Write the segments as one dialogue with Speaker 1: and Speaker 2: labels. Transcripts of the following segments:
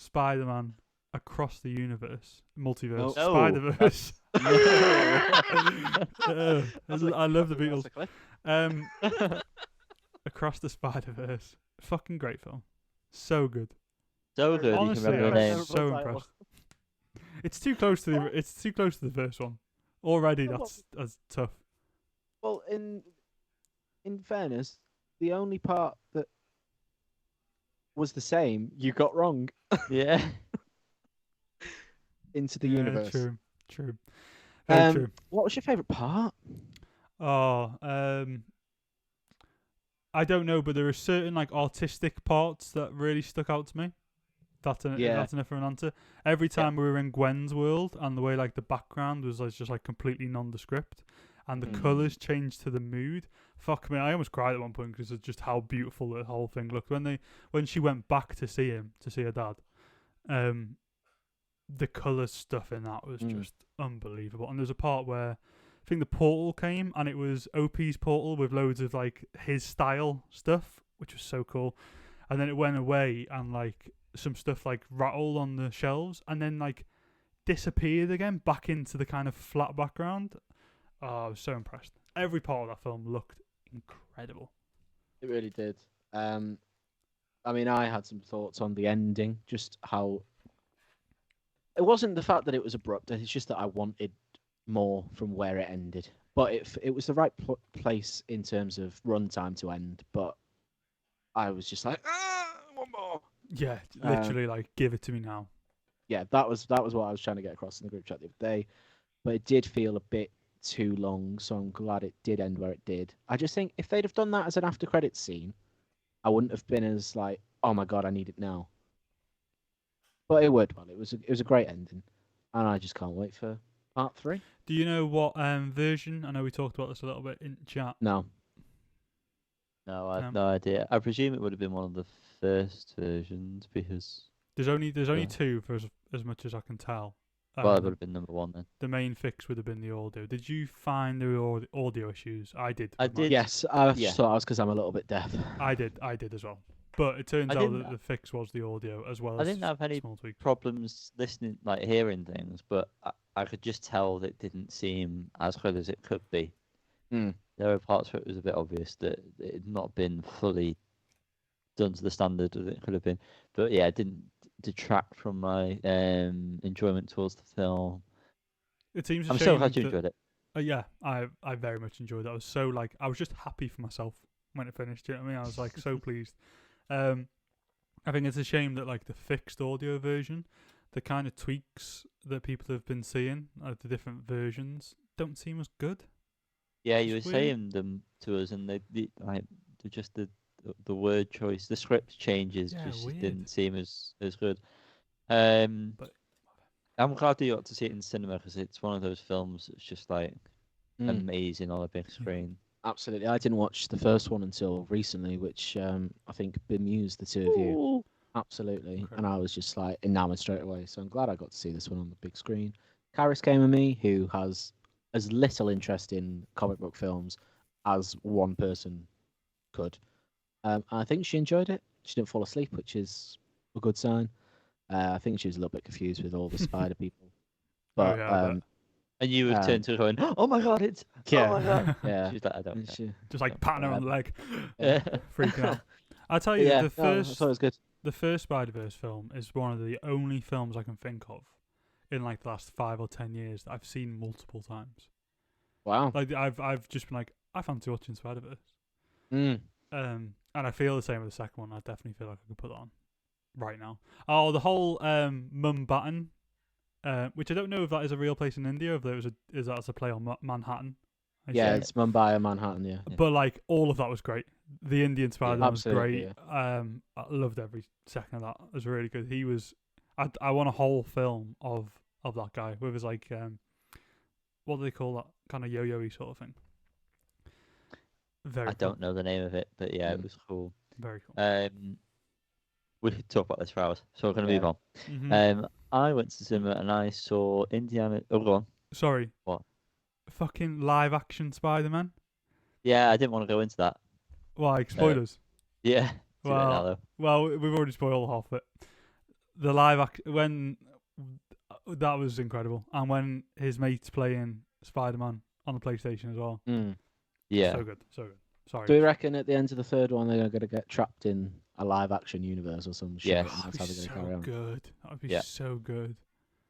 Speaker 1: Spider-Man Across the Universe, Multiverse,
Speaker 2: No.
Speaker 1: Spider-Verse. I love the Beatles. Across the Spider-Verse, fucking great film, so good.
Speaker 3: So good.
Speaker 1: Honestly,
Speaker 3: you can remember the
Speaker 1: I'm
Speaker 3: name.
Speaker 1: so impressed. It's too close to the first one. Already, that's tough.
Speaker 2: Well, in fairness, the only part that was the same you got wrong.
Speaker 3: Yeah.
Speaker 2: Into the universe.
Speaker 1: True. Very true.
Speaker 2: What was your favourite part?
Speaker 1: Oh, I don't know, but there are certain like artistic parts that really stuck out to me. That's enough for an answer. Every time we were in Gwen's world, and the way like the background was like, just like completely nondescript, and the colours changed to the mood. Fuck me, I almost cried at one point because of just how beautiful the whole thing looked. When she went back to see her dad, the colour stuff in that was just unbelievable. And there's a part where I think the portal came, and it was OP's portal with loads of like his style stuff, which was so cool. And then it went away, and like some stuff like rattled on the shelves, and then like disappeared again back into the kind of flat background. Oh, I was so impressed. Every part of that film looked incredible.
Speaker 2: It really did. I mean, I had some thoughts on the ending, just how it wasn't the fact that it was abrupt. It's just that I wanted more from where it ended. But it was the right place in terms of runtime to end. But I was just like, one more.
Speaker 1: Yeah, literally, like, give it to me now.
Speaker 2: Yeah, that was what I was trying to get across in the group chat the other day. But it did feel a bit too long, so I'm glad it did end where it did. I just think if they'd have done that as an after credits scene, I wouldn't have been as like, oh my god, I need it now. But it worked well. It was a great ending, and I just can't wait for part 3.
Speaker 1: Do you know what version? I know we talked about this a little bit in chat.
Speaker 2: No.
Speaker 3: No, I have no idea. I presume it would have been one of the first versions because
Speaker 1: there's only two for as much as I can tell.
Speaker 3: Well, it would have been number 1 then.
Speaker 1: The main fix would have been the audio. Did you find there were audio issues? I did.
Speaker 3: I did.
Speaker 2: Yes, I thought I was because I'm a little bit deaf.
Speaker 1: I did as well. But it turns out that the fix was the audio as well.
Speaker 3: I didn't have any problems listening, like hearing things, but I could just tell that it didn't seem as good as it could be. There were parts where it was a bit obvious that it had not been fully done to the standard that it could have been. But yeah, it didn't detract from my enjoyment towards the film.
Speaker 1: It seems.
Speaker 3: I'm so glad you enjoyed it.
Speaker 1: Yeah, I very much enjoyed it. I was just happy for myself when it finished. You know what I mean? I was like so pleased. I think it's a shame that like the fixed audio version, the kind of tweaks that people have been seeing of the different versions don't seem as good.
Speaker 3: Yeah, you were saying them to us, and they just the word choice, the script changes didn't seem as good. But I'm glad that you got to see it in cinema because it's one of those films that's just like amazing on a big screen.
Speaker 2: Absolutely. I didn't watch the first one until recently, which I think bemused the two of you. Absolutely. Okay. And I was just like enamored straight away. So I'm glad I got to see this one on the big screen. Karis came with me, who has as little interest in comic book films as one person could. I think she enjoyed it. She didn't fall asleep, which is a good sign. I think she was a little bit confused with all the spider people. But
Speaker 3: and you would turn to her going, "Oh my god, it's oh my god!"
Speaker 2: Yeah,
Speaker 3: she's like, "I don't."
Speaker 1: Just like patting her on the leg, freaking out. I tell you, the first,
Speaker 2: I thought it was good.
Speaker 1: The first Spider-Verse film is one of the only films I can think of in like the last 5 or 10 years that I've seen multiple times.
Speaker 2: Wow!
Speaker 1: Like I've just been like, I fancy watching Spider-Verse. And I feel the same with the second one. I definitely feel like I could put that on right now. Oh, the whole Mumbattan. Which I don't know if that is a real place in India, or if that's a play on Manhattan.
Speaker 2: It's Mumbai and Manhattan, yeah.
Speaker 1: But like all of that was great. The Indian Spider-Man was great.
Speaker 2: Yeah.
Speaker 1: I loved every second of that. It was really good. He was. I want a whole film of that guy with his like what do they call that kind of yo-yo-y sort of thing.
Speaker 3: I don't know the name of it, but yeah, it was cool.
Speaker 1: Very cool.
Speaker 3: We could talk about this for hours, so we're going to move on.
Speaker 1: Mm-hmm.
Speaker 3: I went to cinema and I saw Indiana. Oh, go on.
Speaker 1: Sorry.
Speaker 3: What?
Speaker 1: Fucking live action Spider-Man.
Speaker 3: Yeah, I didn't want to go into that.
Speaker 1: Why? Spoilers.
Speaker 3: Yeah.
Speaker 1: Well, we've already spoiled half of it. the live when that was incredible, and when his mate's playing Spider-Man on the PlayStation as well.
Speaker 3: Yeah.
Speaker 1: So good, so good. Sorry.
Speaker 2: Do we reckon at the end of the third one they're going to get trapped in a live-action universe or some shit?
Speaker 3: Yes.
Speaker 2: And that's
Speaker 1: That'd
Speaker 2: how
Speaker 1: be
Speaker 2: they're going to
Speaker 1: so
Speaker 2: carry on.
Speaker 1: good. That would be so good.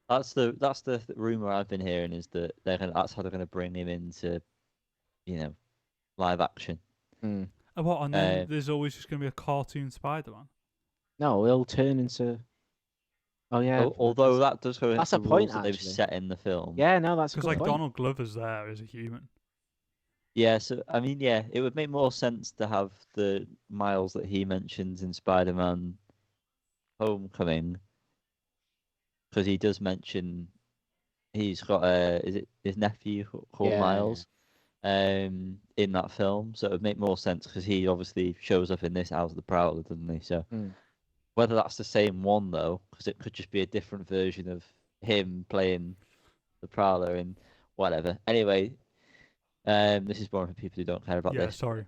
Speaker 3: That's the rumor I've been hearing, is that that's how they're going to bring him into, live action.
Speaker 1: And then there's always just going to be a cartoon Spider-Man.
Speaker 2: No, he'll turn into. Oh yeah.
Speaker 3: Although that does go
Speaker 2: that's
Speaker 3: into
Speaker 2: a point,
Speaker 3: rules that they've
Speaker 2: actually.
Speaker 3: set in the film.
Speaker 2: Yeah, no, that's a
Speaker 1: because
Speaker 2: good
Speaker 1: like
Speaker 2: point.
Speaker 1: Donald Glover's there as a human.
Speaker 3: Yeah, so I mean, it would make more sense to have the Miles that he mentions in Spider-Man Homecoming, because he does mention he's got his nephew called Miles, in that film. So it would make more sense because he obviously shows up in this as the Prowler, doesn't he? So whether that's the same one though, because it could just be a different version of him playing the Prowler in whatever. Anyway. This is more for people who don't care about this.
Speaker 1: Sorry.